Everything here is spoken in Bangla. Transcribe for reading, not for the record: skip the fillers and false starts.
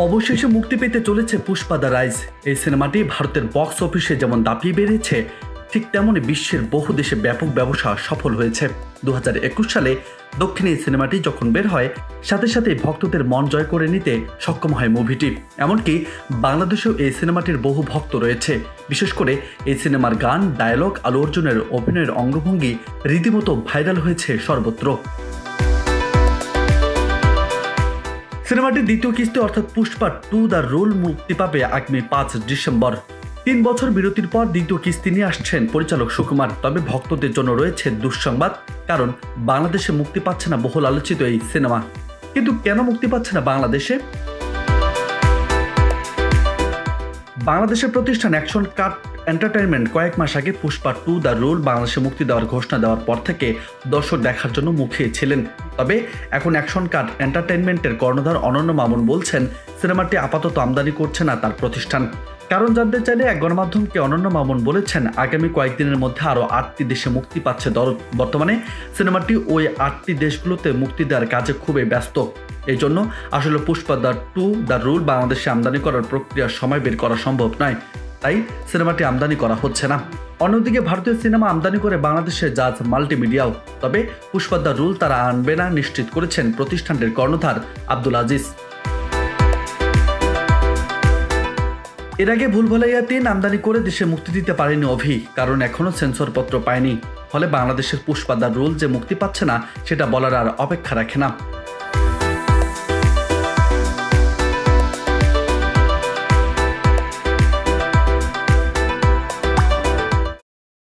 অবশেষে মুক্তি পেতে চলেছে পুষ্পা দ্য রাইজ। এই সিনেমাটি ভারতের বক্স অফিসে যেমন দাপিয়ে বেড়েছে, ঠিক তেমনই বিশ্বের বহু দেশে ব্যাপক ব্যবসা সফল হয়েছে। 2021 সালে দক্ষিণে এই সিনেমাটি যখন বের হয়, সাথে সাথে ভক্তদের মন জয় করে নিতে সক্ষম হয় মুভিটি। এমনকি বাংলাদেশেও এই সিনেমাটির বহু ভক্ত রয়েছে। বিশেষ করে এই সিনেমার গান, ডায়ালগ, আলু অর্জুনের অভিনয়ের অঙ্গভঙ্গি রীতিমতো ভাইরাল হয়েছে সর্বত্র। সিনেমাটির দ্বিতীয় কিস্তি অর্থাৎ পুষ্পা 2 দ্য রুল মুক্তি পাবে আগামী 5 ডিসেম্বর। 3 বছর বিরতির পর দ্বিতীয় কিস্তি নিয়ে আসছেন পরিচালক সুকুমার। তবে ভক্তদের জন্য রয়েছে দুঃসংবাদ, কারণ বাংলাদেশে মুক্তি পাচ্ছে না বহুল আলোচিত এই সিনেমা। কিন্তু কেন মুক্তি পাচ্ছে না বাংলাদেশে? বাংলাদেশের প্রতিষ্ঠান অ্যাকশন কাট এন্টারটেইনমেন্ট কয়েক মাস আগে পুষ্পা 2 দ্য রুল বাংলাদেশে মুক্তি দেওয়ার ঘোষণা দেওয়ার পর থেকে দর্শক দেখার জন্য মুখিয়ে ছিলেন। তবে এখন অ্যাকশন কাট এন্টারটেইনমেন্টের কর্ণধার অনন্য মামুন বলছেন, সিনেমাটি আপাতত আমদানি করছে না তার প্রতিষ্ঠান। কারণ জানতে চাইলে এক গণমাধ্যমকে অনন্য মামুন বলেছেন, আগামী কয়েকদিনের মধ্যে আরও 8টি দেশে মুক্তি পাচ্ছে দরদ। বর্তমানে সিনেমাটি ওই 8টি দেশগুলোতে মুক্তি দেওয়ার কাজে খুবই ব্যস্ত। এই জন্য আসলে পুষ্পা দ্য 2 দ্য রুল বাংলাদেশে আমদানি করার প্রক্রিয়ার সময় বের করা সম্ভব নয়, তাই সিনেমাটি আমদানি করা হচ্ছে না। অন্যদিকে ভারতীয় সিনেমা আমদানি করে বাংলাদেশে জাজ মাল্টিমিডিয়াও। তবে পুষ্পা দ্য রুল তারা আনবে না নিশ্চিত করেছেন প্রতিষ্ঠানটির কর্ণধার আব্দুল আজিজ। এর আগে ভুলভুলাইয়া 3 আমদানি করে দেশে মুক্তি দিতে পারেনি অভি, কারণ এখনও সেন্সরপত্র পায়নি। ফলে বাংলাদেশের পুষ্পা দ্য রুল যে মুক্তি পাচ্ছে না সেটা বলার আর অপেক্ষা রাখে না।